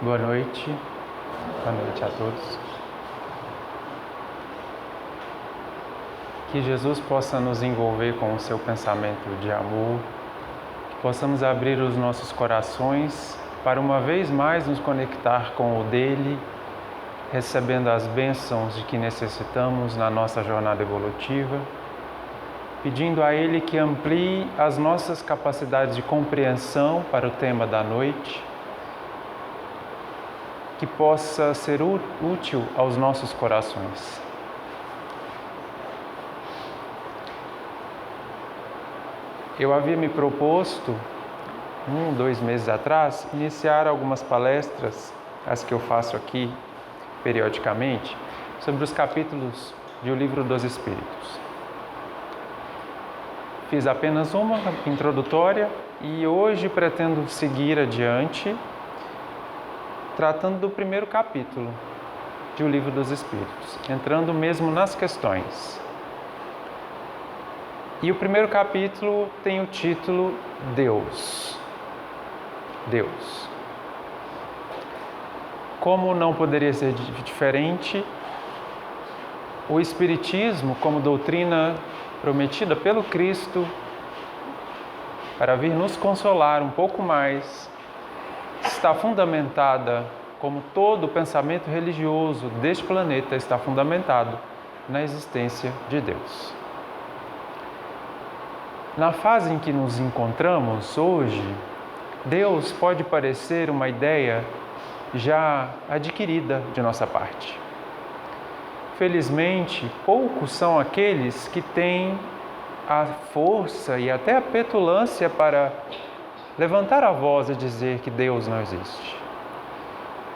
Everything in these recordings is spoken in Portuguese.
Boa noite a todos. Que Jesus possa nos envolver com o seu pensamento de amor, que possamos abrir os nossos corações para uma vez mais nos conectar com o dele, recebendo as bênçãos de que necessitamos na nossa jornada evolutiva, pedindo a ele que amplie as nossas capacidades de compreensão para o tema da noite, que possa ser útil aos nossos corações. Eu havia me proposto, 2 meses atrás, iniciar algumas palestras, as que eu faço aqui periodicamente, sobre os capítulos do Livro dos Espíritos. Fiz apenas uma introdutória e hoje pretendo seguir adiante, tratando do primeiro capítulo do Livro dos Espíritos, entrando mesmo nas questões. E o primeiro capítulo tem o título Deus. Deus. Como não poderia ser diferente, o Espiritismo, como doutrina prometida pelo Cristo, para vir nos consolar um pouco mais, está fundamentada, como todo o pensamento religioso deste planeta está fundamentado, na existência de Deus. Na fase em que nos encontramos hoje, Deus pode parecer uma ideia já adquirida de nossa parte. Felizmente, poucos são aqueles que têm a força e até a petulância para levantar a voz e dizer que Deus não existe,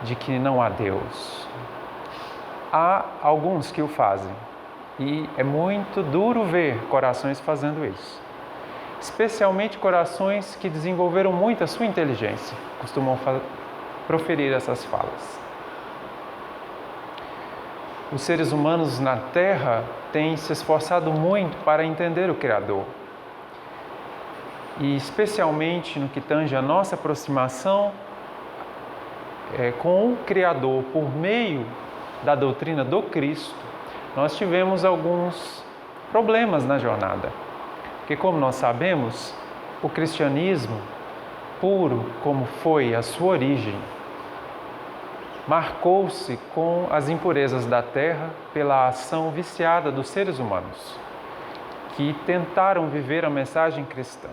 de que não há Deus. Há alguns que o fazem e é muito duro ver corações fazendo isso. Especialmente corações que desenvolveram muito a sua inteligência, costumam proferir essas falas. Os seres humanos na Terra têm se esforçado muito para entender o Criador. E especialmente no que tange a nossa aproximação com o Criador por meio da doutrina do Cristo, nós tivemos alguns problemas na jornada. Porque, como nós sabemos, o cristianismo, puro como foi a sua origem, marcou-se com as impurezas da terra pela ação viciada dos seres humanos, que tentaram viver a mensagem cristã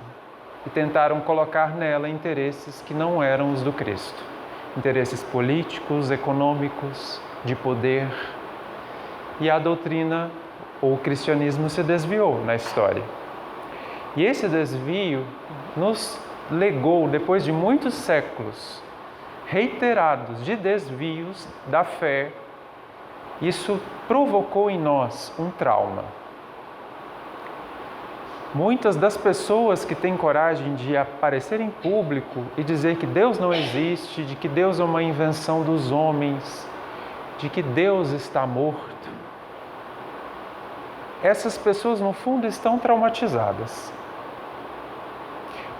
e tentaram colocar nela interesses que não eram os do Cristo, interesses políticos, econômicos, de poder. E a doutrina, ou o cristianismo, se desviou na história. E esse desvio nos legou, depois de muitos séculos reiterados de desvios da fé, isso provocou em nós um trauma. Muitas das pessoas que têm coragem de aparecer em público e dizer que Deus não existe, de que Deus é uma invenção dos homens, de que Deus está morto, essas pessoas no fundo estão traumatizadas.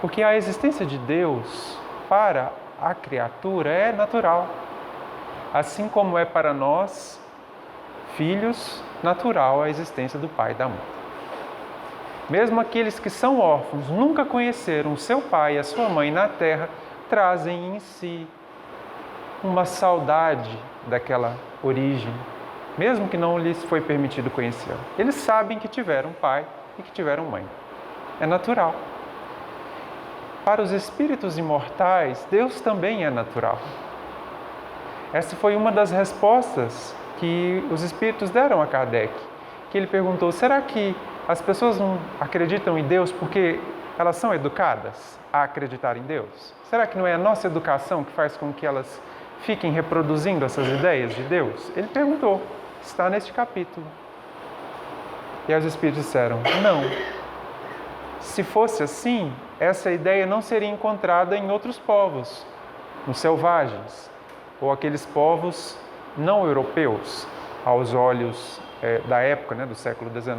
Porque a existência de Deus para a criatura é natural. Assim como é para nós, filhos, natural a existência do pai e da mãe. Mesmo aqueles que são órfãos, nunca conheceram o seu pai e a sua mãe na terra, trazem em si uma saudade daquela origem, mesmo que não lhes foi permitido conhecê-la. Eles sabem que tiveram pai e que tiveram mãe. É natural. Para os espíritos imortais, Deus também é natural. Essa foi uma das respostas que os espíritos deram a Kardec, que ele perguntou: será que as pessoas não acreditam em Deus porque elas são educadas a acreditar em Deus? Será que não é a nossa educação que faz com que elas fiquem reproduzindo essas ideias de Deus? Ele perguntou, está neste capítulo. E os espíritos disseram: não. Se fosse assim, essa ideia não seria encontrada em outros povos, nos selvagens, ou aqueles povos não europeus, aos olhos da época, do século XIX.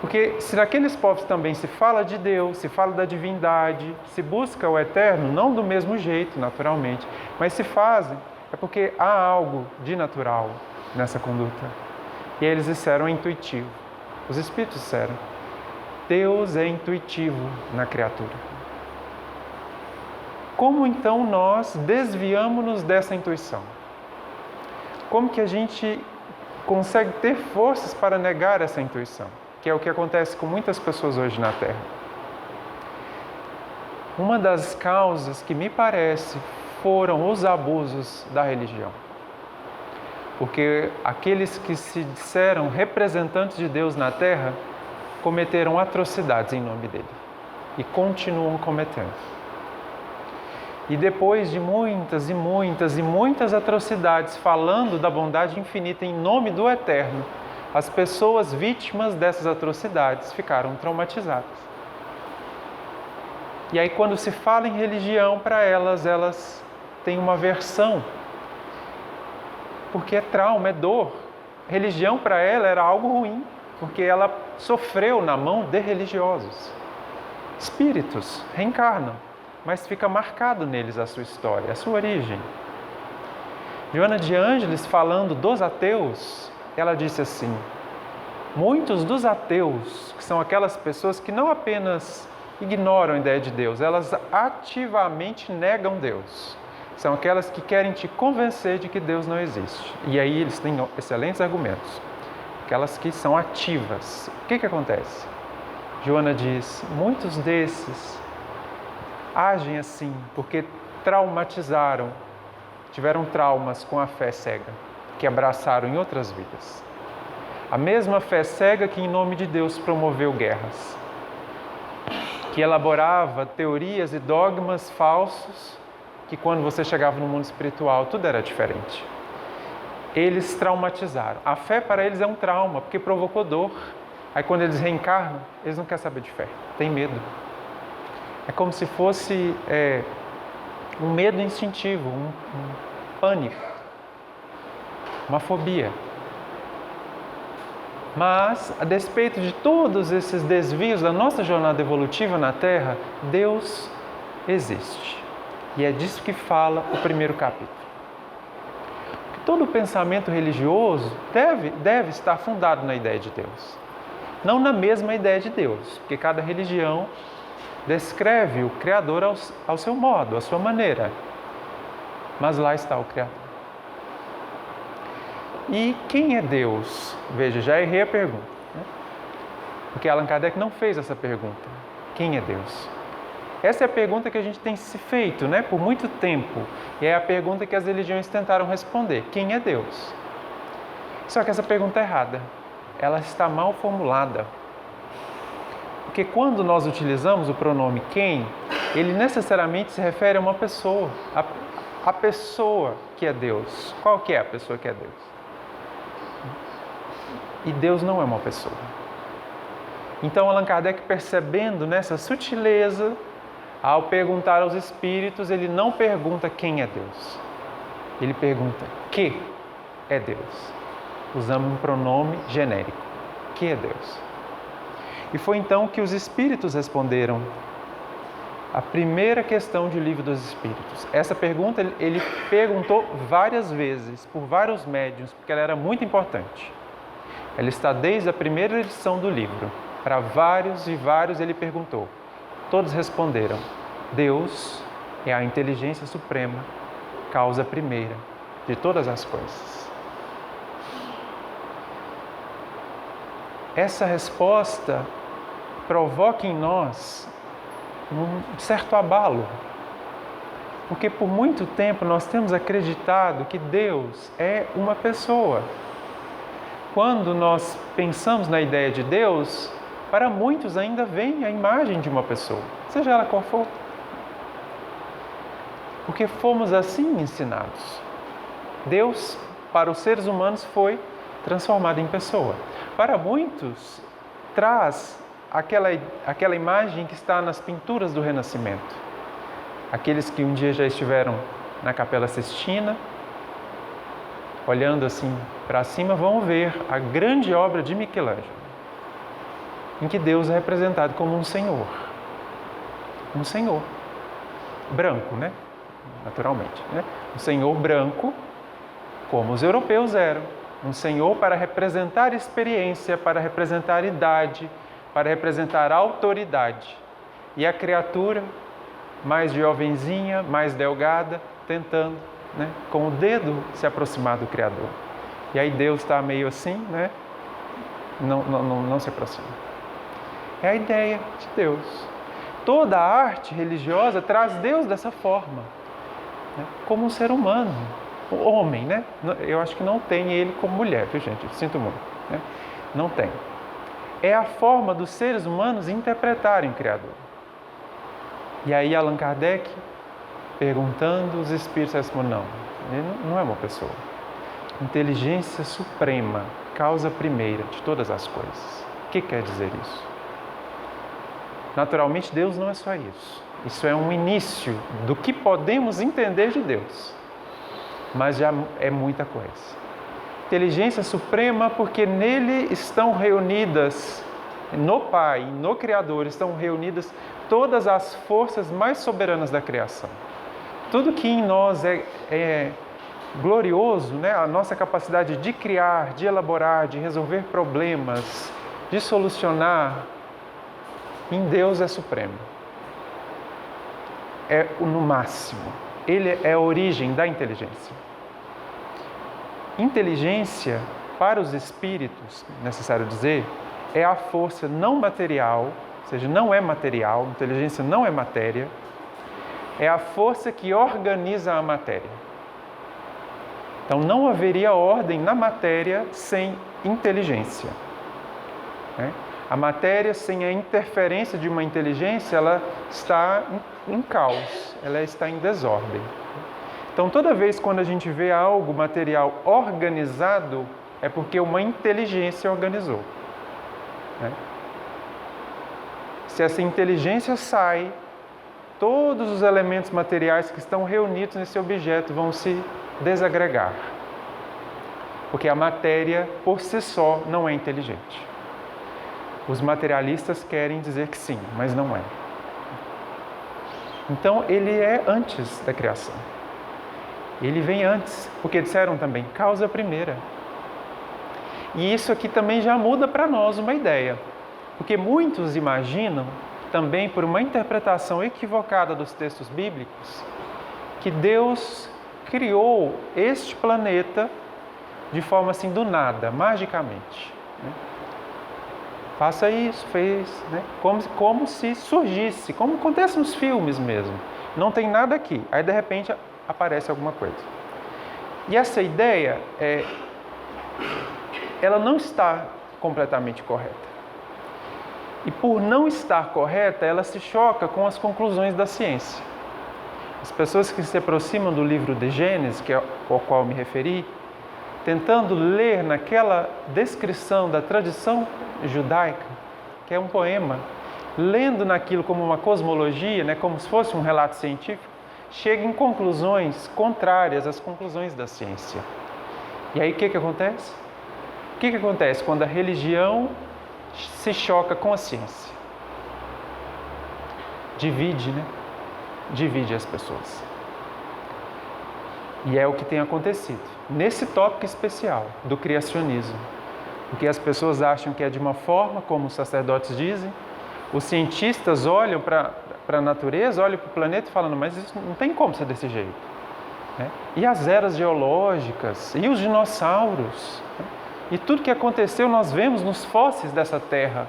Porque se naqueles povos também se fala de Deus, se fala da divindade, se busca o eterno, não do mesmo jeito, naturalmente, mas se fazem, é porque há algo de natural nessa conduta. E aí eles disseram, é intuitivo. Os Espíritos disseram, Deus é intuitivo na criatura. Como então nós desviamos-nos dessa intuição? Como que a gente consegue ter forças para negar essa intuição? Que é o que acontece com muitas pessoas hoje na Terra. Uma das causas que me parece foram os abusos da religião. Porque aqueles que se disseram representantes de Deus na Terra cometeram atrocidades em nome dele e continuam cometendo. E depois de muitas e muitas e muitas atrocidades falando da bondade infinita em nome do Eterno, as pessoas vítimas dessas atrocidades ficaram traumatizadas. E aí quando se fala em religião para elas têm uma aversão, porque é trauma, é dor. Religião para ela era algo ruim, porque ela sofreu na mão de religiosos. Espíritos reencarnam, mas fica marcado neles a sua história, a sua origem. Joana de Ângeles, falando dos ateus, ela disse assim, muitos dos ateus, que são aquelas pessoas que não apenas ignoram a ideia de Deus, elas ativamente negam Deus. São aquelas que querem te convencer de que Deus não existe. E aí eles têm excelentes argumentos. Aquelas que são ativas. O que acontece? Joana diz, muitos desses agem assim porque traumatizaram, tiveram traumas com a fé cega, que abraçaram em outras vidas. A mesma fé cega que em nome de Deus promoveu guerras, que elaborava teorias e dogmas falsos, que quando você chegava no mundo espiritual tudo era diferente. Eles traumatizaram. A fé para eles é um trauma, porque provocou dor. Aí quando eles reencarnam, eles não querem saber de fé, têm medo. É como se fosse um medo instintivo, um pânico, uma fobia. Mas, a despeito de todos esses desvios da nossa jornada evolutiva na Terra, Deus existe. E é disso que fala o primeiro capítulo. Que todo pensamento religioso deve estar fundado na ideia de Deus. Não na mesma ideia de Deus, porque cada religião descreve o Criador ao seu modo, à sua maneira. Mas lá está o Criador. E quem é Deus? Veja, já errei a pergunta, né? Porque Allan Kardec não fez essa pergunta. Quem é Deus? Essa é a pergunta que a gente tem se feito, né, por muito tempo. E é a pergunta que as religiões tentaram responder. Quem é Deus? Só que essa pergunta é errada. Ela está mal formulada. Porque quando nós utilizamos o pronome quem, ele necessariamente se refere a uma pessoa. A pessoa que é Deus. Qual que é a pessoa que é Deus? E Deus não é uma pessoa. Então Allan Kardec, percebendo nessa sutileza, ao perguntar aos espíritos, ele não pergunta quem é Deus. Ele pergunta que é Deus. Usando um pronome genérico. Que é Deus? E foi então que os espíritos responderam a primeira questão do Livro dos Espíritos. Essa pergunta ele perguntou várias vezes, por vários médiuns, porque ela era muito importante. Ela está desde a primeira edição do livro. Para vários e vários ele perguntou. Todos responderam, Deus é a inteligência suprema, causa primeira de todas as coisas. Essa resposta provoca em nós um certo abalo, porque por muito tempo nós temos acreditado que Deus é uma pessoa. Quando nós pensamos na ideia de Deus, para muitos ainda vem a imagem de uma pessoa, seja ela qual for. Porque fomos assim ensinados. Deus, para os seres humanos, foi transformado em pessoa. Para muitos, traz aquela imagem que está nas pinturas do Renascimento. Aqueles que um dia já estiveram na Capela Sistina, olhando assim para cima, vão ver a grande obra de Michelangelo. em que Deus é representado como um senhor. Um senhor. Branco, né? Naturalmente. Né? Um senhor branco, como os europeus eram. Um senhor para representar experiência, para representar idade, para representar autoridade. E a criatura, mais jovenzinha, mais delgada, tentando, né, com o dedo se aproximar do Criador. E aí Deus está meio assim, né? Não se aproxima. É a ideia de Deus. Toda a arte religiosa traz Deus dessa forma, né? Como um ser humano, o homem, né? Eu acho que não tem ele como mulher, viu, gente? Eu sinto muito, né? Não tem. É a forma dos seres humanos interpretarem o Criador. E aí Allan Kardec, perguntando, os espíritos respondem, não, ele não é uma pessoa. Inteligência suprema, causa primeira de todas as coisas. O que quer dizer isso? Naturalmente, Deus não é só isso. Isso é um início do que podemos entender de Deus. Mas já é muita coisa. Inteligência suprema porque nele estão reunidas, no Pai, no Criador, estão reunidas todas as forças mais soberanas da criação. Tudo que em nós é glorioso, né? A nossa capacidade de criar, de elaborar, de resolver problemas, de solucionar, em Deus é supremo. É no máximo. Ele é a origem da inteligência. Inteligência, para os espíritos, necessário dizer, é a força não material, ou seja, não é material, inteligência não é matéria, é a força que organiza a matéria. Então, não haveria ordem na matéria sem inteligência. Né? A matéria, sem a interferência de uma inteligência, ela está em caos, ela está em desordem. Então, toda vez quando a gente vê algo material organizado, é porque uma inteligência organizou. Né? Se essa inteligência sai, todos os elementos materiais que estão reunidos nesse objeto vão se desagregar. Porque a matéria, por si só, não é inteligente. Os materialistas querem dizer que sim, mas não é. Então, ele é antes da criação. Ele vem antes, porque disseram também, causa primeira. E isso aqui também já muda para nós uma ideia. Porque muitos imaginam, também por uma interpretação equivocada dos textos bíblicos, que Deus criou este planeta de forma assim do nada, magicamente. Né? Faça isso, fez, né? Como se surgisse, como acontece nos filmes mesmo. Não tem nada aqui, aí de repente aparece alguma coisa. E essa ideia, ela não está completamente correta. E por não estar correta, ela se choca com as conclusões da ciência. As pessoas que se aproximam do livro de Gênesis, ao qual me referi, tentando ler naquela descrição da tradição judaica, que é um poema, lendo naquilo como uma cosmologia, né, como se fosse um relato científico, chega em conclusões contrárias às conclusões da ciência. E aí o que acontece? O que acontece quando a religião se choca com a ciência? Divide, né? Divide as pessoas. E é o que tem acontecido nesse tópico especial do criacionismo. Porque as pessoas acham que é de uma forma, como os sacerdotes dizem, os cientistas olham para a natureza, olham para o planeta e falam, mas isso não tem como ser desse jeito. Né? E as eras geológicas, e os dinossauros, né? E tudo que aconteceu nós vemos nos fósseis dessa terra.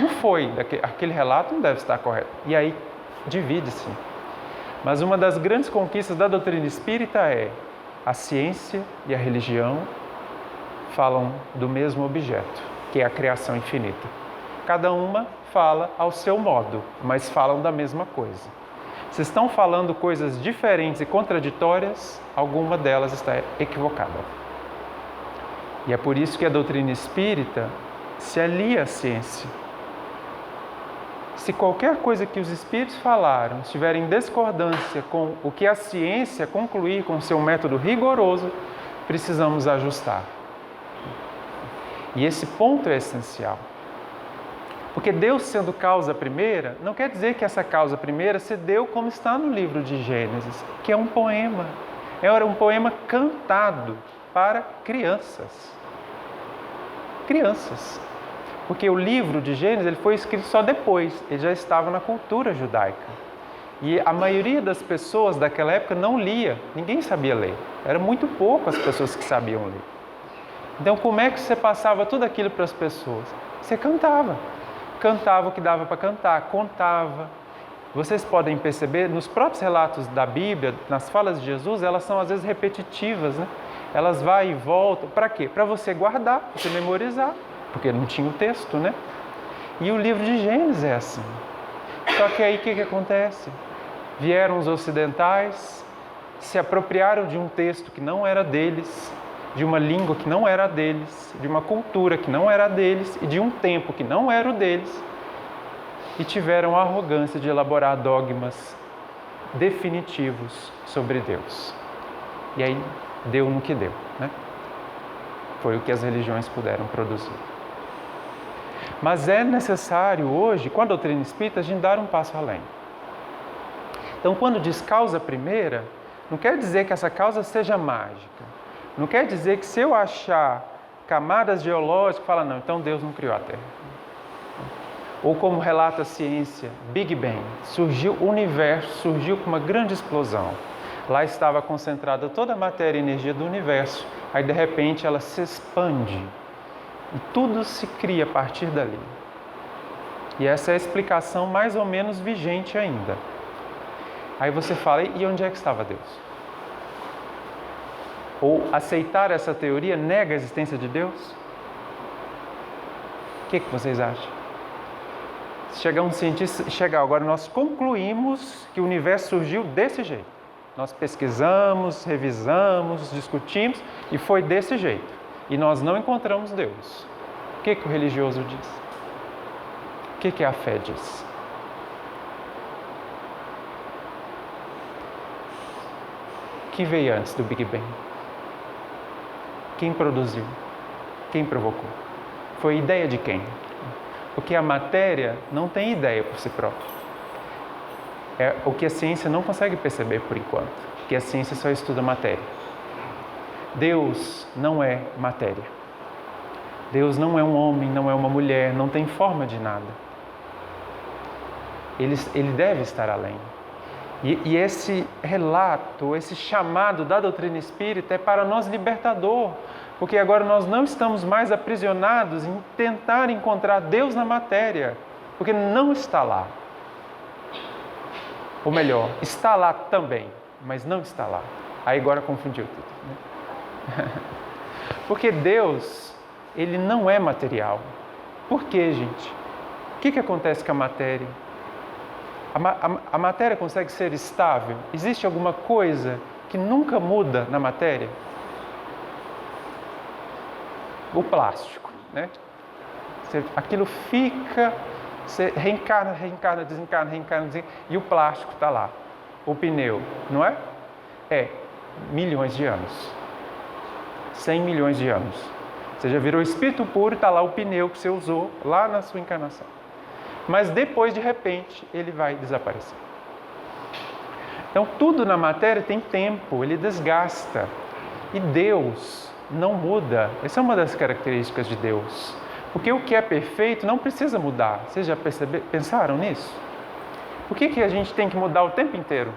Não foi, aquele relato não deve estar correto. E aí divide-se. Mas uma das grandes conquistas da doutrina espírita é a ciência e a religião falam do mesmo objeto, que é a criação infinita. Cada uma fala ao seu modo, mas falam da mesma coisa. Se estão falando coisas diferentes e contraditórias, alguma delas está equivocada. E é por isso que a doutrina espírita se alia à ciência. Se qualquer coisa que os espíritos falaram estiver em discordância com o que a ciência concluir com seu método rigoroso, precisamos ajustar. E esse ponto é essencial. Porque Deus sendo causa primeira, não quer dizer que essa causa primeira se deu como está no livro de Gênesis, que é um poema. Era um poema cantado para crianças. Crianças. Porque o livro de Gênesis ele foi escrito só depois, ele já estava na cultura judaica. E a maioria das pessoas daquela época não lia, ninguém sabia ler. Era muito pouco as pessoas que sabiam ler. Então, como é que você passava tudo aquilo para as pessoas? Você cantava. Cantava o que dava para cantar, contava. Vocês podem perceber, nos próprios relatos da Bíblia, nas falas de Jesus, elas são às vezes repetitivas, né? Elas vão e voltam. Para quê? Para você guardar, para você memorizar, porque não tinha o texto, né? E o livro de Gênesis é assim. Só que aí o que acontece? Vieram os ocidentais, se apropriaram de um texto que não era deles, de uma língua que não era deles, de uma cultura que não era deles e de um tempo que não era o deles, e tiveram a arrogância de elaborar dogmas definitivos sobre Deus. E aí deu no que deu, né? Foi o que as religiões puderam produzir. Mas é necessário hoje, com a doutrina espírita, a gente dar um passo além. Então, quando diz causa primeira, não quer dizer que essa causa seja mágica. Não quer dizer que se eu achar camadas geológicas, fala, não, então Deus não criou a Terra. Ou como relata a ciência, Big Bang, surgiu o universo, surgiu com uma grande explosão. Lá estava concentrada toda a matéria e energia do universo. Aí, de repente, ela se expande. E tudo se cria a partir dali. E essa é a explicação mais ou menos vigente ainda. Aí você fala, e onde é que estava Deus? Ou aceitar essa teoria nega a existência de Deus? O que vocês acham? Se chegar um cientista, agora nós concluímos que o universo surgiu desse jeito. Nós pesquisamos, revisamos, discutimos e foi desse jeito. E nós não encontramos Deus. O que o religioso diz? O que a fé diz? O que veio antes do Big Bang? Quem produziu? Quem provocou? Foi ideia de quem? Porque a matéria não tem ideia por si própria. É o que a ciência não consegue perceber por enquanto, porque a ciência só estuda matéria. Deus não é matéria. Deus não é um homem, não é uma mulher, não tem forma de nada. Ele deve estar além. E esse relato, esse chamado da doutrina espírita é para nós libertador, porque agora nós não estamos mais aprisionados em tentar encontrar Deus na matéria, porque não está lá. Ou melhor, está lá também, mas não está lá. Aí agora confundiu tudo, né? Porque Deus, ele não é material. Por quê, gente? O que acontece com a matéria? A matéria consegue ser estável? Existe alguma coisa que nunca muda na matéria? O plástico, né? Aquilo fica, você reencarna, desencarna, e o plástico está lá. O pneu, não é? É milhões de anos. 100 milhões de anos. Você já virou espírito puro e está lá o pneu que você usou lá na sua encarnação. Mas depois, de repente, ele vai desaparecer. Então, tudo na matéria tem tempo, ele desgasta. E Deus não muda. Essa é uma das características de Deus. Porque o que é perfeito não precisa mudar. Vocês já pensaram nisso? Por que a gente tem que mudar o tempo inteiro?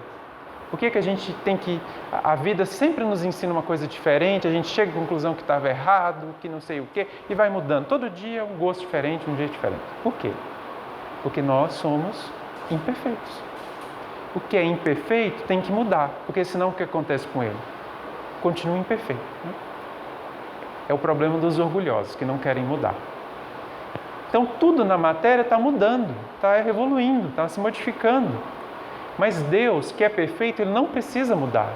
Por que a gente tem que... A vida sempre nos ensina uma coisa diferente, a gente chega à conclusão que estava errado, que não sei o quê, e vai mudando. Todo dia um gosto diferente, um jeito diferente. Por quê? Porque nós somos imperfeitos. O que é imperfeito tem que mudar, porque senão o que acontece com ele? Continua imperfeito, né? É o problema dos orgulhosos, que não querem mudar. Então, tudo na matéria está mudando, está evoluindo, está se modificando. Mas Deus, que é perfeito, Ele não precisa mudar.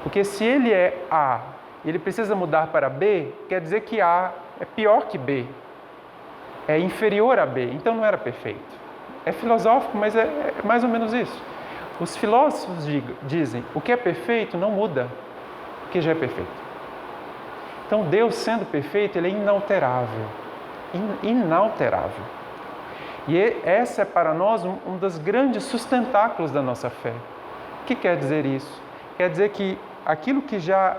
Porque se Ele é A e Ele precisa mudar para B, quer dizer que A é pior que B. É inferior a B, então não era perfeito. É filosófico, mas é mais ou menos isso. Os filósofos dizem, o que é perfeito não muda, porque já é perfeito. Então Deus, sendo perfeito, Ele é inalterável. inalterável. E essa é para nós um dos grandes sustentáculos da nossa fé. O que quer dizer isso? Quer dizer que aquilo que já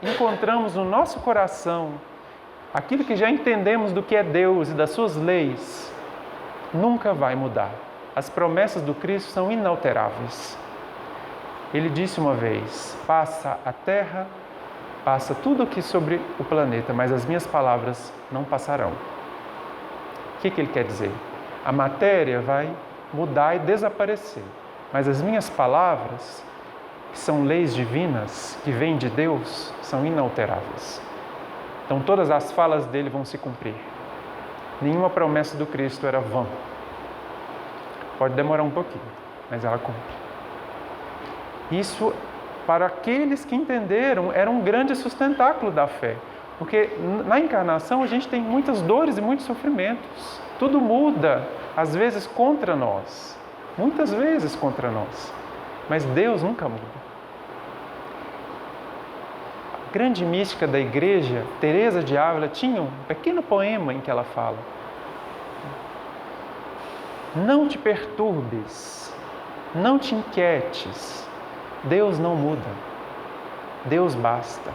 encontramos no nosso coração, aquilo que já entendemos do que é Deus e das suas leis, nunca vai mudar. As promessas do Cristo são inalteráveis. Ele disse uma vez: passa a terra, passa tudo aqui sobre o planeta, mas as minhas palavras não passarão. O que ele quer dizer? A matéria vai mudar e desaparecer, mas as minhas palavras, que são leis divinas, que vêm de Deus, são inalteráveis. Então todas as falas dele vão se cumprir. Nenhuma promessa do Cristo era vã. Pode demorar um pouquinho, mas ela cumpre. Isso, para aqueles que entenderam, era um grande sustentáculo da fé. Porque na encarnação a gente tem muitas dores e muitos sofrimentos. Tudo muda, às vezes contra nós. Muitas vezes contra nós. Mas Deus nunca muda. A grande mística da igreja, Teresa de Ávila, tinha um pequeno poema em que ela fala: não te perturbes, não te inquietes, Deus não muda, Deus basta.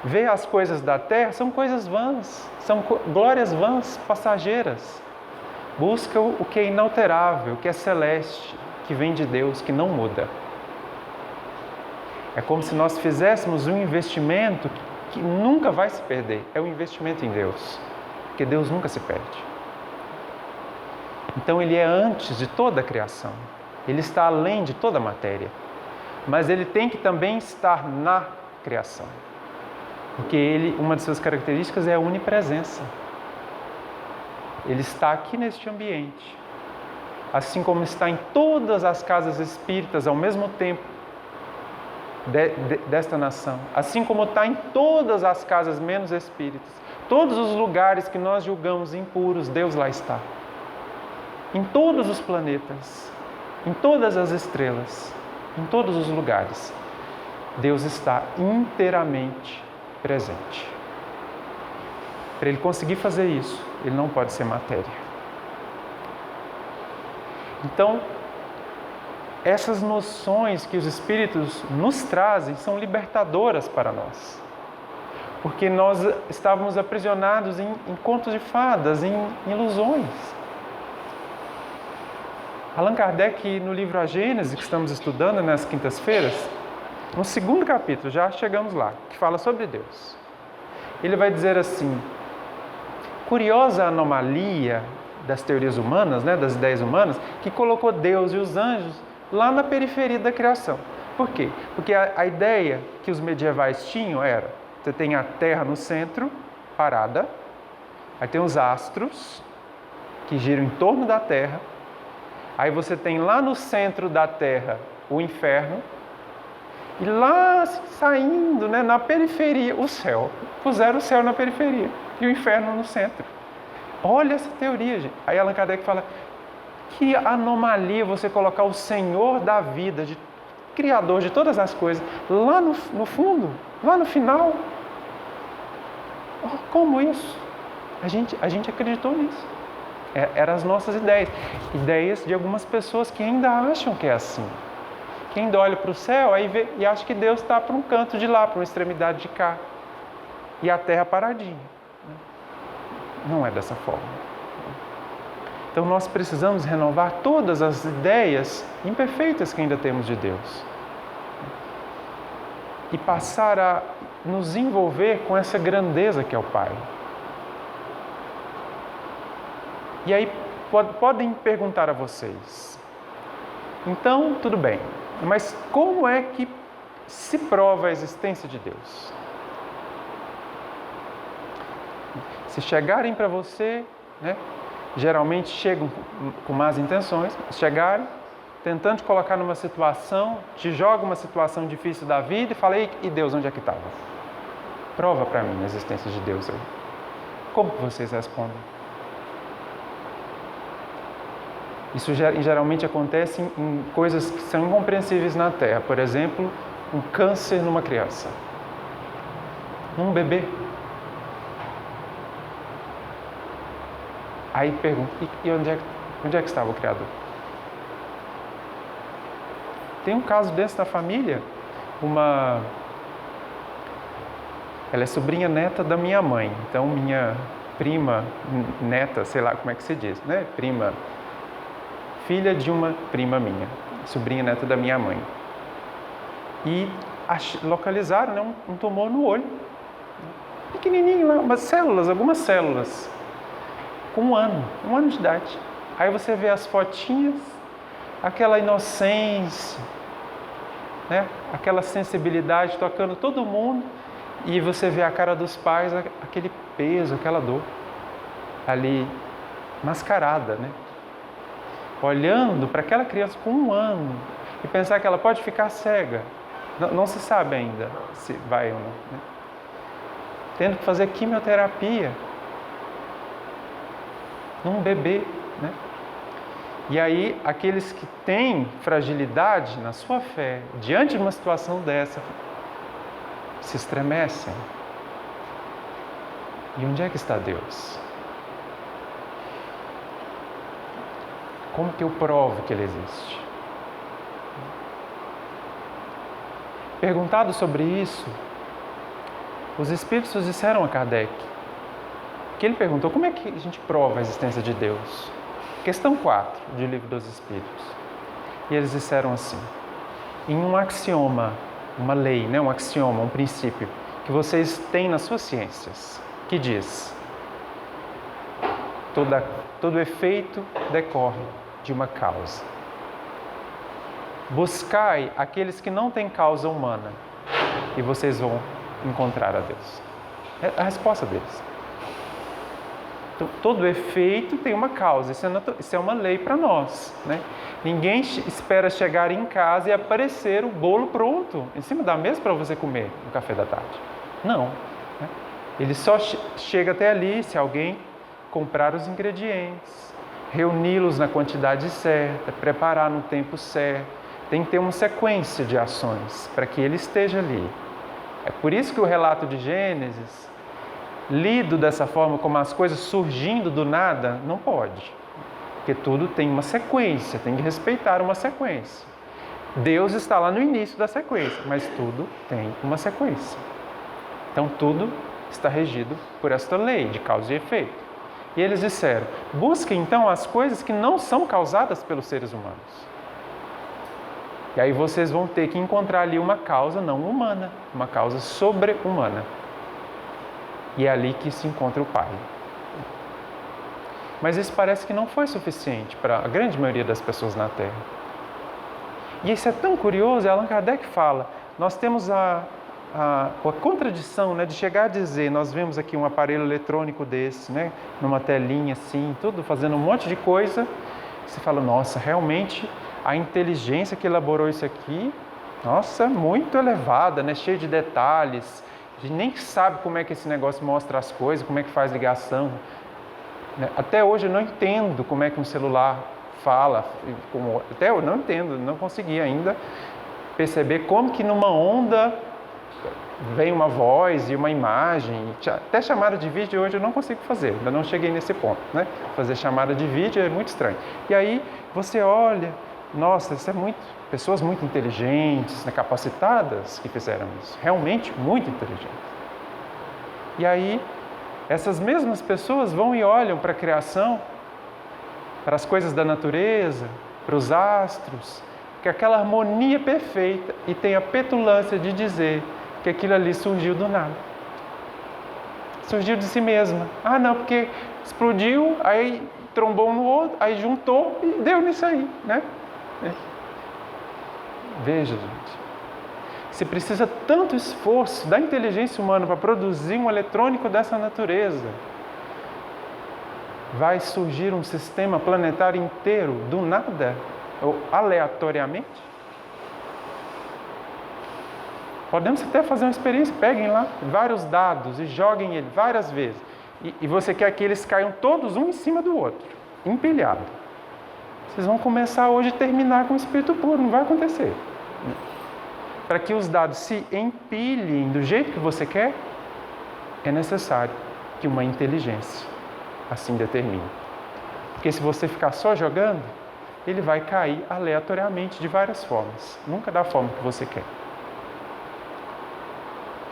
Vê as coisas da terra, são coisas vãs, são glórias vãs, passageiras. Busca o que é inalterável, o que é celeste, que vem de Deus, que não muda. É como se nós fizéssemos um investimento que nunca vai se perder. É um investimento em Deus, porque Deus nunca se perde. Então Ele é antes de toda a criação. Ele está além de toda a matéria. Mas Ele tem que também estar na criação. Porque Ele, uma de suas características é a onipresença. Ele está aqui neste ambiente. Assim como está em todas as casas espíritas ao mesmo tempo desta nação. Assim como está em todas as casas menos espíritas. Todos os lugares que nós julgamos impuros, Deus lá está. Em todos os planetas, em todas as estrelas, em todos os lugares, Deus está inteiramente presente. Para Ele conseguir fazer isso, Ele não pode ser matéria. Então, essas noções que os Espíritos nos trazem são libertadoras para nós. Porque nós estávamos aprisionados em contos de fadas, em ilusões. Allan Kardec, no livro A Gênese, que estamos estudando nas quintas-feiras, no segundo capítulo, já chegamos lá, que fala sobre Deus. Ele vai dizer assim: curiosa anomalia das teorias humanas, das ideias humanas, que colocou Deus e os anjos lá na periferia da criação. Por quê? Porque a ideia que os medievais tinham era: você tem a Terra no centro, parada, aí tem os astros, que giram em torno da Terra, aí você tem lá no centro da Terra o inferno, e lá saindo, na periferia, o céu. Puseram o céu na periferia e o inferno no centro. Olha essa teoria, gente. Aí Allan Kardec fala: que anomalia você colocar o Senhor da vida, Criador de todas as coisas, lá no fundo, lá no final. Como isso? A gente acreditou nisso. Eram as nossas ideias. Ideias de algumas pessoas que ainda acham que é assim. Que ainda olha para o céu aí vê, e acha que Deus está para um canto de lá, para uma extremidade de cá. E a terra paradinha. Não é dessa forma. Então nós precisamos renovar todas as ideias imperfeitas que ainda temos de Deus. E passar a nos envolver com essa grandeza que é o Pai. E aí podem perguntar a vocês: então, tudo bem, mas como é que se prova a existência de Deus? Se chegarem para você, geralmente chegam com más intenções, chegarem tentando te colocar numa situação, te joga uma situação difícil da vida e fala: e Deus, onde é que estava? Prova para mim a existência de Deus aí. Como que vocês respondem? Isso geralmente acontece em coisas que são incompreensíveis na Terra. Por exemplo, um câncer numa criança, num bebê. Aí pergunta, e onde é que estava o Criador? Tem um caso desse na família, ela é sobrinha neta da minha mãe, então minha prima neta, sei lá como é que se diz, né? Prima, filha de uma prima minha, sobrinha neta da minha mãe. E localizaram, né, um tumor no olho, pequenininho lá, algumas células, com um ano de idade. Aí você vê as fotinhas, aquela inocência, né? Aquela sensibilidade tocando todo mundo, e você vê a cara dos pais, aquele peso, aquela dor ali mascarada, né? Olhando para aquela criança com 1 ano e pensar que ela pode ficar cega. Não se sabe ainda se vai ou não, né? Tendo que fazer quimioterapia num bebê, né? E aí, aqueles que têm fragilidade na sua fé, diante de uma situação dessa, se estremecem. E onde é que está Deus? Como que eu provo que Ele existe? Perguntado sobre isso, os Espíritos disseram a Kardec, que ele perguntou, como é que a gente prova a existência de Deus? Questão 4 do Livro dos Espíritos. E eles disseram assim, em um axioma, uma lei, né? Um axioma, um princípio, que vocês têm nas suas ciências, que diz, todo efeito decorre de uma causa. Buscai aqueles que não têm causa humana e vocês vão encontrar a Deus. É a resposta deles. Então, todo efeito tem uma causa, isso é uma lei para nós, né? Ninguém espera chegar em casa e aparecer o bolo pronto em cima da mesa para você comer no café da tarde. Não. Né? Ele só chega até ali se alguém comprar os ingredientes, reuni-los na quantidade certa, preparar no tempo certo. Tem que ter uma sequência de ações para que ele esteja ali. É por isso que o relato de Gênesis, lido dessa forma, como as coisas surgindo do nada, não pode. Porque tudo tem uma sequência, tem que respeitar uma sequência. Deus está lá no início da sequência, mas tudo tem uma sequência. Então tudo está regido por esta lei de causa e efeito. E eles disseram, busquem então as coisas que não são causadas pelos seres humanos. E aí vocês vão ter que encontrar ali uma causa não humana, uma causa sobre-humana. E é ali que se encontra o Pai. Mas isso parece que não foi suficiente para a grande maioria das pessoas na Terra. E isso é tão curioso, Allan Kardec fala, nós temos a contradição, né, de chegar a dizer, nós vemos aqui um aparelho eletrônico desse, né, numa telinha assim, tudo fazendo um monte de coisa, você fala, nossa, realmente a inteligência que elaborou isso aqui, nossa, muito elevada, né, cheio de detalhes, a gente nem sabe como é que esse negócio mostra as coisas, como é que faz ligação. Até hoje eu não entendo como é que um celular fala, até eu não entendo, não consegui ainda perceber como que numa onda vem uma voz e uma imagem, até chamada de vídeo hoje eu não consigo fazer, ainda não cheguei nesse ponto, né? Fazer chamada de vídeo é muito estranho. E aí você olha, nossa, isso é pessoas muito inteligentes, né, capacitadas que fizeram isso, realmente muito inteligentes. E aí essas mesmas pessoas vão e olham para a criação, para as coisas da natureza, para os astros, que é aquela harmonia perfeita, e tem a petulância de dizer que aquilo ali surgiu do nada. Surgiu de si mesma. Ah, não, porque explodiu, aí trombou um no outro, aí juntou e deu nisso aí, né? Veja, gente, se precisa tanto esforço da inteligência humana para produzir um eletrônico dessa natureza, vai surgir um sistema planetário inteiro do nada, ou aleatoriamente? Podemos até fazer uma experiência, peguem lá vários dados e joguem ele várias vezes. E você quer que eles caiam todos um em cima do outro, empilhado. Vocês vão começar hoje e terminar com o espírito puro, não vai acontecer. Para que os dados se empilhem do jeito que você quer, é necessário que uma inteligência assim determine. Porque se você ficar só jogando, ele vai cair aleatoriamente de várias formas, nunca da forma que você quer.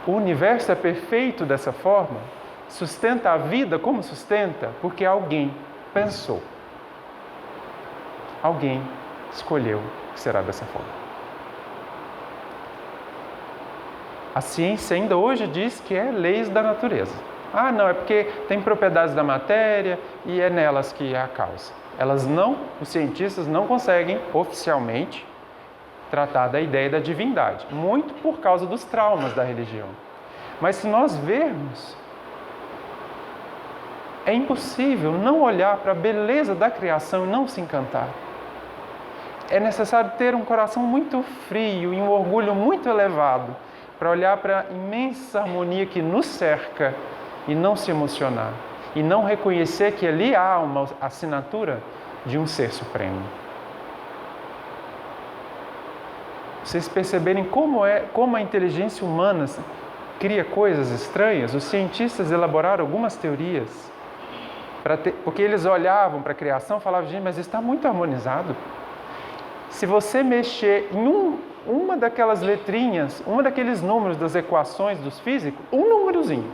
O universo é perfeito dessa forma, sustenta a vida como sustenta, porque alguém pensou. Alguém escolheu que será dessa forma. A ciência ainda hoje diz que é leis da natureza. Ah, não, é porque tem propriedades da matéria e é nelas que é a causa. Os cientistas não conseguem oficialmente tratar da ideia da divindade, muito por causa dos traumas da religião. Mas se nós vermos, é impossível não olhar para a beleza da criação e não se encantar. É necessário ter um coração muito frio e um orgulho muito elevado para olhar para a imensa harmonia que nos cerca e não se emocionar. E não reconhecer que ali há uma assinatura de um ser supremo. Vocês perceberem como a inteligência humana cria coisas estranhas? Os cientistas elaboraram algumas teorias, porque eles olhavam para a criação e falavam, gente, mas isso está muito harmonizado. Se você mexer em uma daquelas letrinhas, um daqueles números das equações dos físicos, um númerozinho,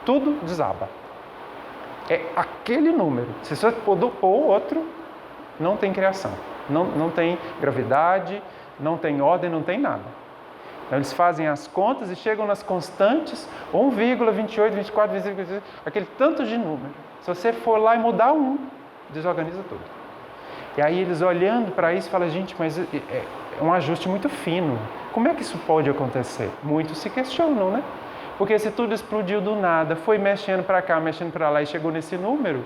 tudo desaba. É aquele número. Se você pôr outro, não tem criação. Não tem gravidade, não tem ordem, não tem nada. Então, eles fazem as contas e chegam nas constantes 1,28, 24, 25, aquele tanto de número. Se você for lá e mudar um, desorganiza tudo. E aí eles olhando para isso falam, gente, mas é um ajuste muito fino. Como é que isso pode acontecer? Muitos se questionam, né? Porque se tudo explodiu do nada, foi mexendo para cá, mexendo para lá e chegou nesse número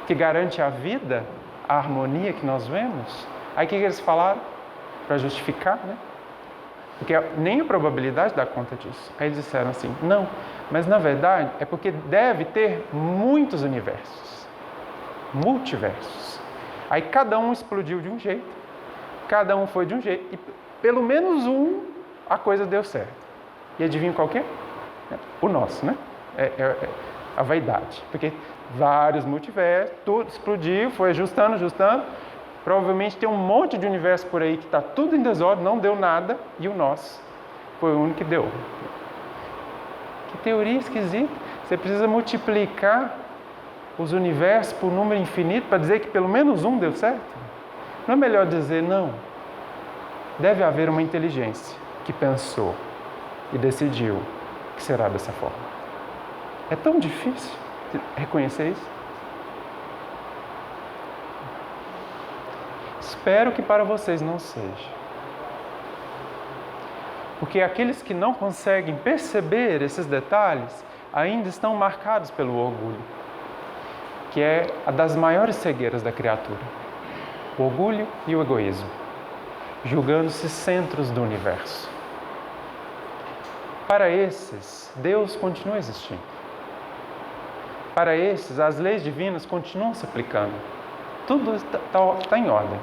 que garante a vida, a harmonia que nós vemos, aí o que eles falaram? Para justificar, né? Porque nem a probabilidade dá conta disso. Aí eles disseram assim, não, mas na verdade é porque deve ter muitos universos, multiversos. Aí cada um explodiu de um jeito, cada um foi de um jeito, e pelo menos a coisa deu certo. E adivinha qual que é? O nosso, né? É a vaidade. Porque vários multiversos, tudo explodiu, foi ajustando. Provavelmente tem um monte de universo por aí que está tudo em desordem, não deu nada, e o nosso foi o único que deu. Que teoria esquisita. Você precisa multiplicar os universos por um número infinito para dizer que pelo menos um deu certo? Não é melhor dizer não? Deve haver uma inteligência que pensou e decidiu que será dessa forma. É tão difícil reconhecer isso. Espero que para vocês não seja. Porque aqueles que não conseguem perceber esses detalhes ainda estão marcados pelo orgulho, que é a das maiores cegueiras da criatura. O orgulho e o egoísmo, julgando-se centros do universo. Para esses, Deus continua existindo. Para esses, as leis divinas continuam se aplicando. Tudo está em ordem.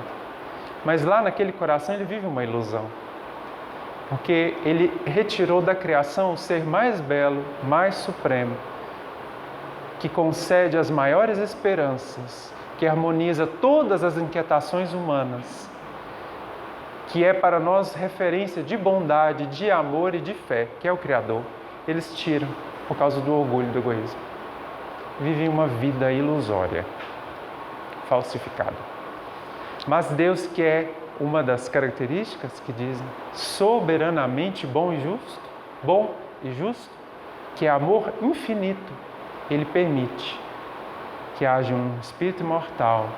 Mas lá naquele coração ele vive uma ilusão. Porque ele retirou da criação o ser mais belo, mais supremo, que concede as maiores esperanças, que harmoniza todas as inquietações humanas, que é para nós referência de bondade, de amor e de fé, que é o Criador. Eles tiram por causa do orgulho e do egoísmo. Vivem uma vida ilusória, falsificada. Mas Deus, que é uma das características que dizem soberanamente bom e justo, que é amor infinito, Ele permite que haja um espírito imortal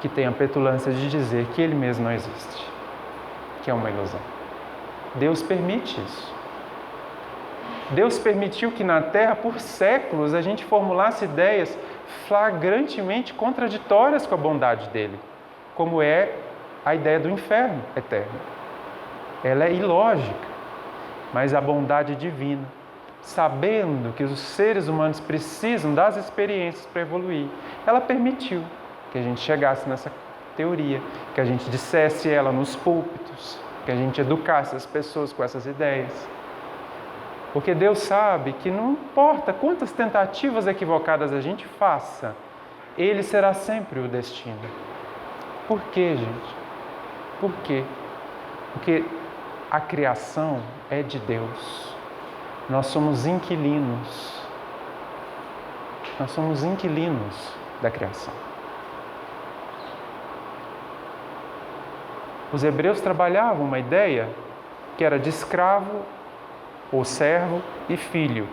que tenha a petulância de dizer que Ele mesmo não existe, que é uma ilusão. Deus permite isso. Deus permitiu que na Terra, por séculos, a gente formulasse ideias flagrantemente contraditórias com a bondade dele, como é a ideia do inferno eterno. Ela é ilógica, mas a bondade divina, sabendo que os seres humanos precisam das experiências para evoluir, ela permitiu que a gente chegasse nessa teoria, que a gente dissesse ela nos púlpitos, que a gente educasse as pessoas com essas ideias. Porque Deus sabe que não importa quantas tentativas equivocadas a gente faça, Ele será sempre o destino. Por quê, gente? Por quê? Porque a criação é de Deus. Nós somos inquilinos. Nós somos inquilinos da criação. Os hebreus trabalhavam uma ideia que era de escravo, ou servo e filho.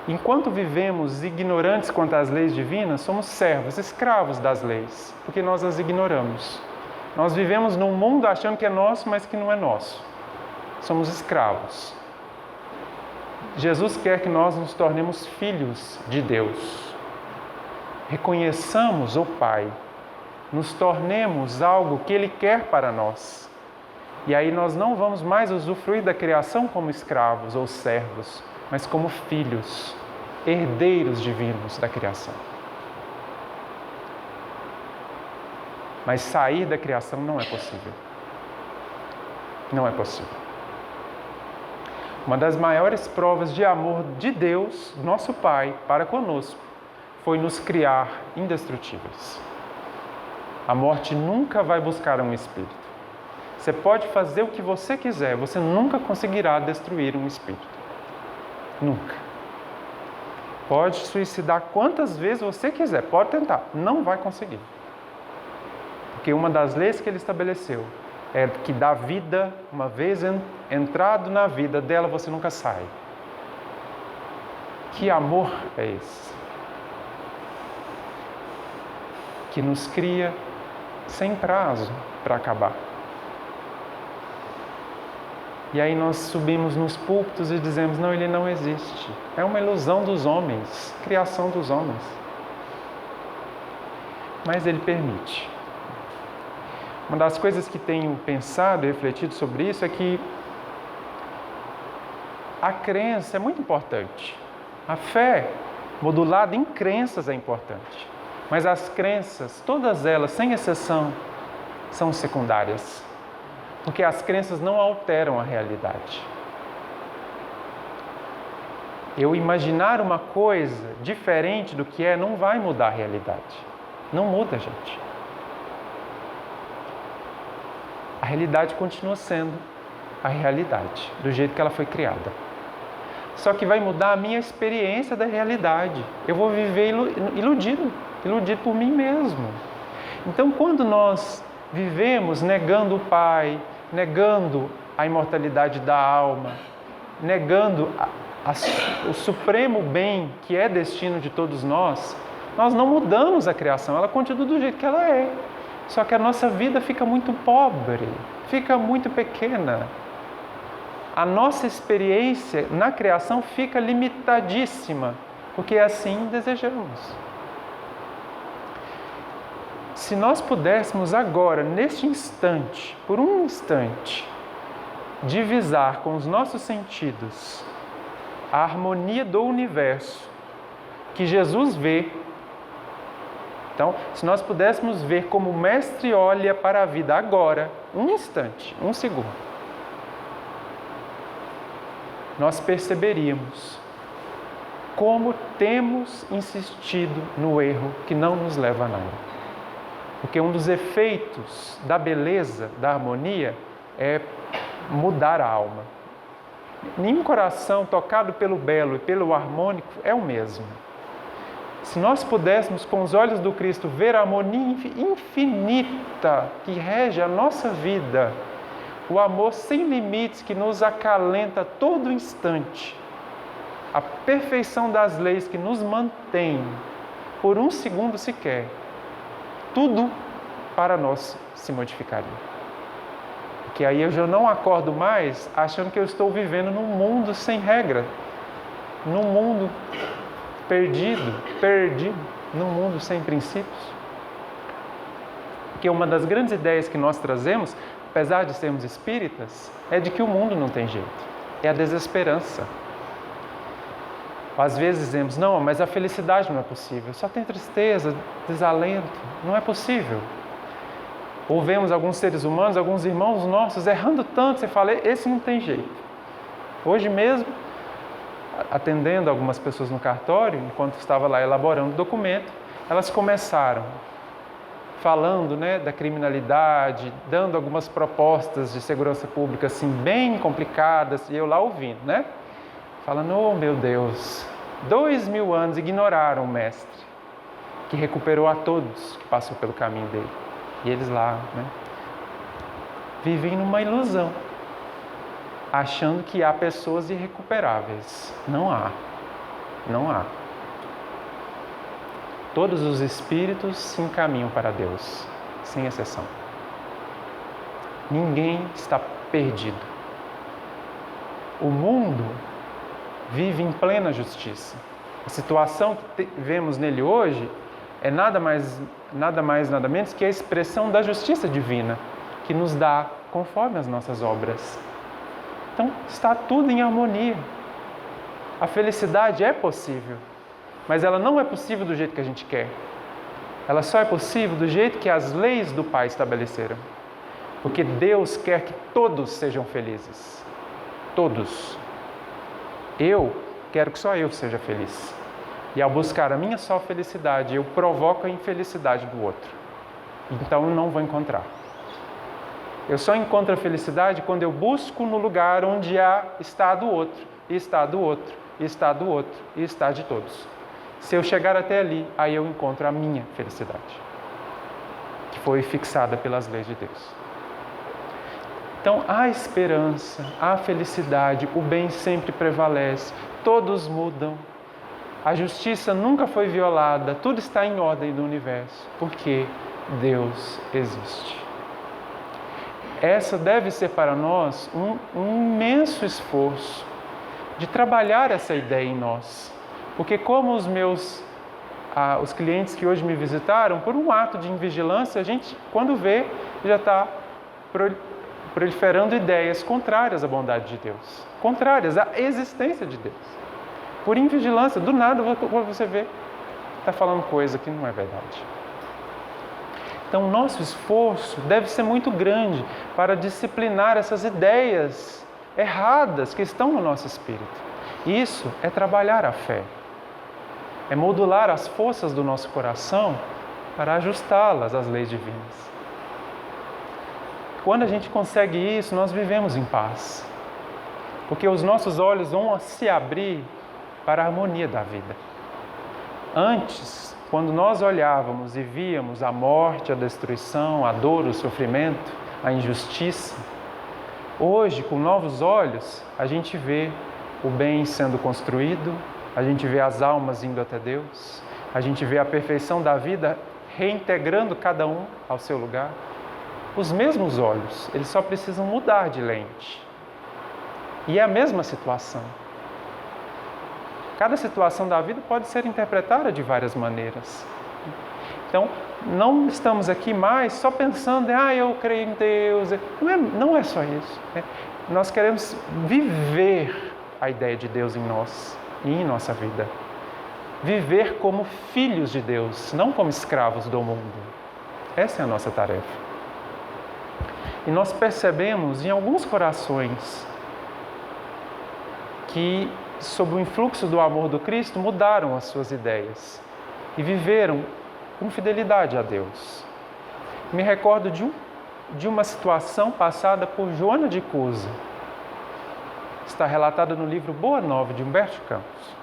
Enquanto vivemos ignorantes quanto às leis divinas, somos servos, escravos das leis, porque nós as ignoramos. Nós vivemos num mundo achando que é nosso, mas que não é nosso. Somos escravos. Jesus quer que nós nos tornemos filhos de Deus. Reconheçamos o Pai. Nos tornemos algo que Ele quer para nós. E aí nós não vamos mais usufruir da criação como escravos ou servos, mas como filhos, herdeiros divinos da criação. Mas sair da criação não é possível. Não é possível. Uma das maiores provas de amor de Deus, nosso Pai, para conosco, foi nos criar indestrutíveis. A morte nunca vai buscar um espírito. Você pode fazer o que você quiser, você nunca conseguirá destruir um espírito. Nunca. Pode suicidar quantas vezes você quiser, pode tentar, não vai conseguir. Porque uma das leis que ele estabeleceu é que da vida, uma vez entrado na vida dela, você nunca sai. Que amor é esse? Que nos cria sem prazo para acabar. E aí nós subimos nos púlpitos e dizemos, não, ele não existe. É uma ilusão dos homens, criação dos homens. Mas ele permite. Uma das coisas que tenho pensado e refletido sobre isso é que a crença é muito importante. A fé modulada em crenças é importante. Mas as crenças, todas elas, sem exceção, são secundárias. Porque as crenças não alteram a realidade. Eu imaginar uma coisa diferente do que é não vai mudar a realidade. Não muda, gente. A realidade continua sendo a realidade, do jeito que ela foi criada. Só que vai mudar a minha experiência da realidade. Eu vou viver iludido por mim mesmo. Então, quando nós vivemos negando o Pai, negando a imortalidade da alma, negando o supremo bem que é destino de todos nós, nós não mudamos a criação, ela continua do jeito que ela é. Só que a nossa vida fica muito pobre, fica muito pequena. A nossa experiência na criação fica limitadíssima, porque assim desejamos. Se nós pudéssemos agora, neste instante, por um instante, divisar com os nossos sentidos a harmonia do universo que Jesus vê. Então, se nós pudéssemos ver como o Mestre olha para a vida agora, um instante, um segundo, nós perceberíamos como temos insistido no erro que não nos leva a nada. Porque um dos efeitos da beleza, da harmonia, é mudar a alma. Nenhum coração tocado pelo belo e pelo harmônico é o mesmo. Se nós pudéssemos, com os olhos do Cristo, ver a harmonia infinita que rege a nossa vida, o amor sem limites que nos acalenta a todo instante, a perfeição das leis que nos mantém por um segundo sequer, tudo para nós se modificaria. Porque aí eu já não acordo mais achando que eu estou vivendo num mundo sem regra, num mundo perdido, num mundo sem princípios. Porque uma das grandes ideias que nós trazemos, apesar de sermos espíritas, é de que o mundo não tem jeito. É a desesperança. Às vezes dizemos, não, mas a felicidade não é possível. Só tem tristeza, desalento. Não é possível. Ou vemos alguns seres humanos, alguns irmãos nossos errando tanto, você fala, esse não tem jeito. Hoje mesmo, atendendo algumas pessoas no cartório, enquanto estava lá elaborando o documento, elas começaram falando, né, da criminalidade, dando algumas propostas de segurança pública assim bem complicadas, e eu lá ouvindo, né? Falando, oh meu Deus, 2000 anos ignoraram o mestre, que recuperou a todos que passou pelo caminho dele. E eles lá, né, vivem numa ilusão, achando que há pessoas irrecuperáveis. Não há. Não há. Todos os espíritos se encaminham para Deus, sem exceção. Ninguém está perdido. O mundo vive em plena justiça. A situação que vemos nele hoje é nada menos que a expressão da justiça divina, que nos dá conforme as nossas obras. Então, está tudo em harmonia. A felicidade é possível, mas ela não é possível do jeito que a gente quer. Ela só é possível do jeito que as leis do Pai estabeleceram. Porque Deus quer que todos sejam felizes. Todos. Eu quero que só eu seja feliz. E ao buscar a minha só felicidade, eu provoco a infelicidade do outro. Então eu não vou encontrar. Eu só encontro a felicidade quando eu busco no lugar onde está do outro, e está do outro, e está do outro, e está de todos. Se eu chegar até ali, aí eu encontro a minha felicidade, que foi fixada pelas leis de Deus. Então, há esperança, há felicidade, o bem sempre prevalece, todos mudam, a justiça nunca foi violada, tudo está em ordem do universo, porque Deus existe. Essa deve ser para nós um imenso esforço de trabalhar essa ideia em nós. Porque como os clientes que hoje me visitaram, por um ato de invigilância, a gente, quando vê, já está proliferando ideias contrárias à bondade de Deus, contrárias à existência de Deus. Por invigilância, do nada você vê, está falando coisa que não é verdade. Então, o nosso esforço deve ser muito grande para disciplinar essas ideias erradas que estão no nosso espírito. Isso é trabalhar a fé. É modular as forças do nosso coração para ajustá-las às leis divinas. Quando a gente consegue isso, nós vivemos em paz. Porque os nossos olhos vão se abrir para a harmonia da vida. Antes, quando nós olhávamos e víamos a morte, a destruição, a dor, o sofrimento, a injustiça, hoje, com novos olhos, a gente vê o bem sendo construído, a gente vê as almas indo até Deus, a gente vê a perfeição da vida reintegrando cada um ao seu lugar. Os mesmos olhos, eles só precisam mudar de lente. E é a mesma situação. Cada situação da vida pode ser interpretada de várias maneiras. Então, não estamos aqui mais só pensando em, eu creio em Deus. Não é só isso. Nós queremos viver a ideia de Deus em nós e em nossa vida. Viver como filhos de Deus, não como escravos do mundo. Essa é a nossa tarefa. E nós percebemos em alguns corações que, sob o influxo do amor do Cristo, mudaram as suas ideias e viveram com fidelidade a Deus. Me recordo de uma situação passada por Joana de Cusa. Está relatada no livro Boa Nova, de Humberto Campos.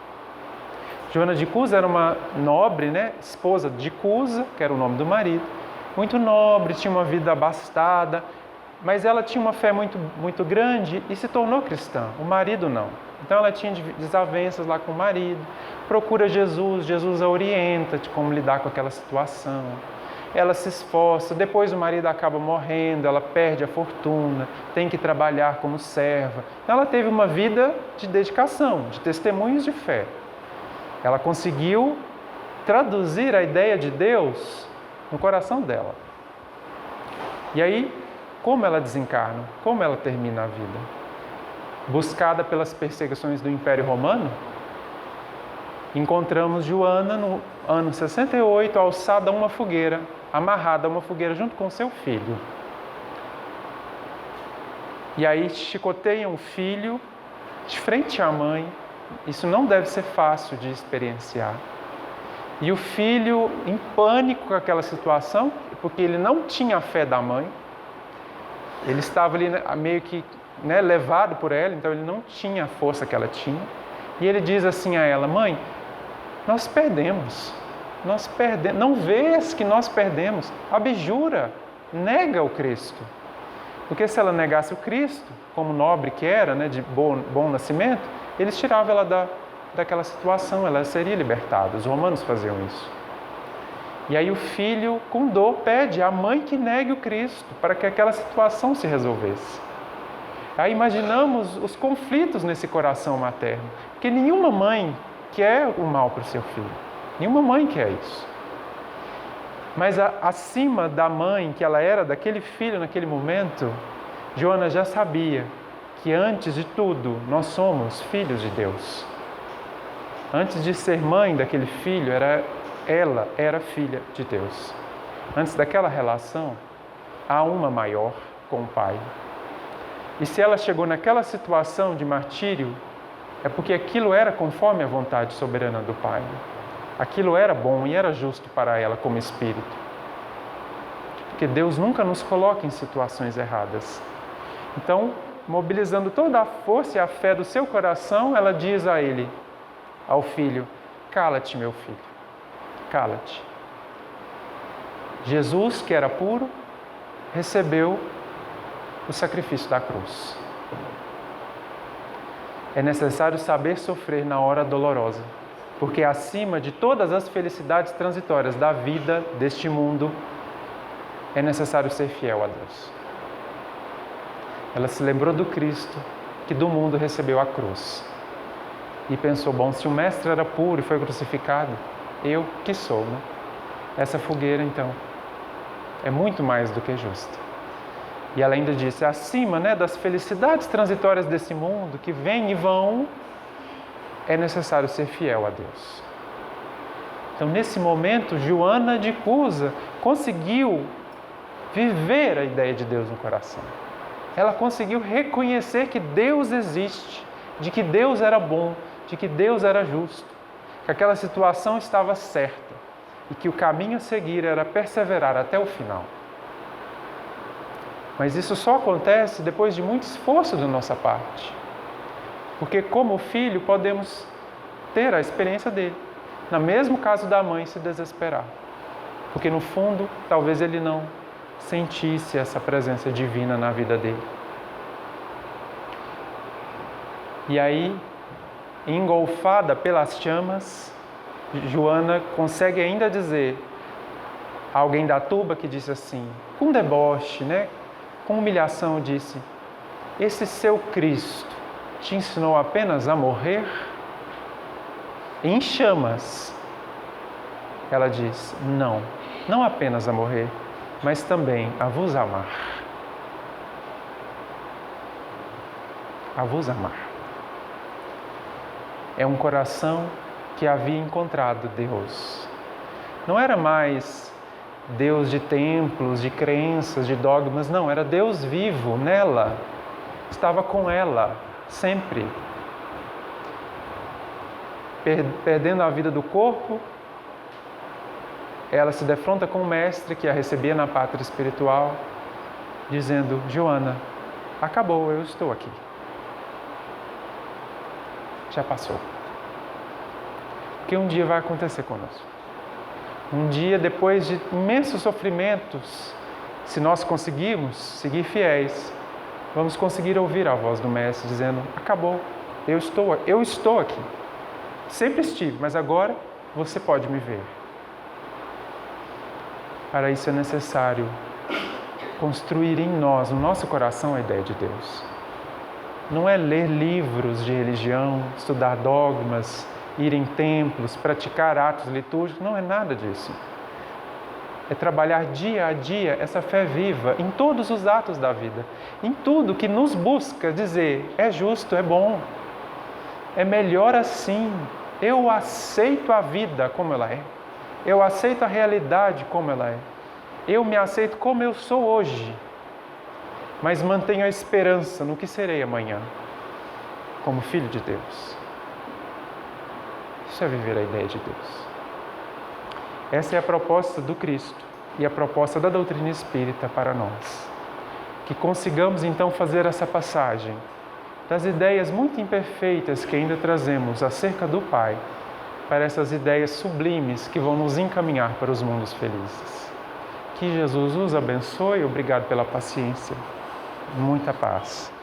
Joana de Cusa era uma nobre, esposa de Cusa, que era o nome do marido, muito nobre, tinha uma vida abastada, mas ela tinha uma fé muito, muito grande e se tornou cristã. O marido não. Então ela tinha desavenças lá com o marido, procura Jesus, Jesus a orienta de como lidar com aquela situação. Ela se esforça, depois o marido acaba morrendo, ela perde a fortuna, tem que trabalhar como serva. Então ela teve uma vida de dedicação, de testemunhos de fé. Ela conseguiu traduzir a ideia de Deus no coração dela. E aí, como ela desencarna? Como ela termina a vida? Buscada pelas perseguições do Império Romano, encontramos Joana no ano 68, alçada a uma fogueira, amarrada a uma fogueira junto com seu filho. E aí chicoteiam o filho de frente à mãe Isso não deve ser fácil de experienciar. E o filho, em pânico com aquela situação, porque ele não tinha a fé da mãe, ele estava ali meio que levado por ela, então ele não tinha a força que ela tinha. E ele diz assim a ela: mãe, nós perdemos, não vês que nós perdemos? Abjura, nega o Cristo. Porque se ela negasse o Cristo, como nobre que era, de bom nascimento, eles tiravam ela daquela situação, ela seria libertada. Os romanos faziam isso. E aí o filho, com dor, pede à mãe que negue o Cristo, para que aquela situação se resolvesse. Aí imaginamos os conflitos nesse coração materno, porque nenhuma mãe quer o mal para o seu filho, nenhuma mãe quer isso. Mas acima da mãe que ela era, daquele filho naquele momento, Joana já sabia que antes de tudo nós somos filhos de Deus. Antes de ser mãe daquele filho, ela era filha de Deus. Antes daquela relação, há uma maior com o Pai. E se ela chegou naquela situação de martírio, é porque aquilo era conforme a vontade soberana do Pai. Aquilo era bom e era justo para ela como espírito. Porque Deus nunca nos coloca em situações erradas. Então, mobilizando toda a força e a fé do seu coração, ela diz a ele, ao filho: cala-te, meu filho, cala-te. Jesus, que era puro, recebeu o sacrifício da cruz. É necessário saber sofrer na hora dolorosa, porque acima de todas as felicidades transitórias da vida, deste mundo, é necessário ser fiel a Deus. Ela se lembrou do Cristo, que do mundo recebeu a cruz. E pensou: bom, se o Mestre era puro e foi crucificado, eu que sou, Essa fogueira, então, é muito mais do que justa. E ela ainda disse: acima das felicidades transitórias desse mundo, que vêm e vão, é necessário ser fiel a Deus. Então, nesse momento, Joana de Cusa conseguiu viver a ideia de Deus no coração. Ela conseguiu reconhecer que Deus existe, de que Deus era bom, de que Deus era justo, que aquela situação estava certa e que o caminho a seguir era perseverar até o final. Mas isso só acontece depois de muito esforço da nossa parte. Porque como filho podemos ter a experiência dele. No mesmo caso da mãe se desesperar. Porque no fundo, talvez ele não sentisse essa presença divina na vida dele. E aí, engolfada pelas chamas, Joana consegue ainda dizer a alguém da turba que disse assim, com deboche, com humilhação, disse: esse seu Cristo te ensinou apenas a morrer? Em chamas, ela diz: não apenas a morrer, mas também a vos amar. A vos amar. É um coração que havia encontrado Deus. Não era mais Deus de templos, de crenças, de dogmas, não, era Deus vivo nela, estava com ela, sempre. Perdendo a vida do corpo, ela se defronta com o Mestre que a recebia na pátria espiritual, dizendo: Joana, acabou, eu estou aqui. Já passou. Porque um dia vai acontecer conosco. Um dia, depois de imensos sofrimentos, se nós conseguirmos seguir fiéis, vamos conseguir ouvir a voz do Mestre dizendo: acabou, eu estou aqui. Sempre estive, mas agora você pode me ver. Para isso é necessário construir em nós, no nosso coração, a ideia de Deus. Não é ler livros de religião, estudar dogmas, ir em templos, praticar atos litúrgicos, não é nada disso. É trabalhar dia a dia essa fé viva em todos os atos da vida, em tudo que nos busca dizer: é justo, é bom, é melhor assim, eu aceito a vida como ela é, eu aceito a realidade como ela é, eu me aceito como eu sou hoje, mas mantenho a esperança no que serei amanhã, como filho de Deus. Isso é viver a ideia de Deus. Essa é a proposta do Cristo e a proposta da doutrina espírita para nós. Que consigamos então fazer essa passagem das ideias muito imperfeitas que ainda trazemos acerca do Pai, para essas ideias sublimes que vão nos encaminhar para os mundos felizes. Que Jesus os abençoe. Obrigado pela paciência. Muita paz.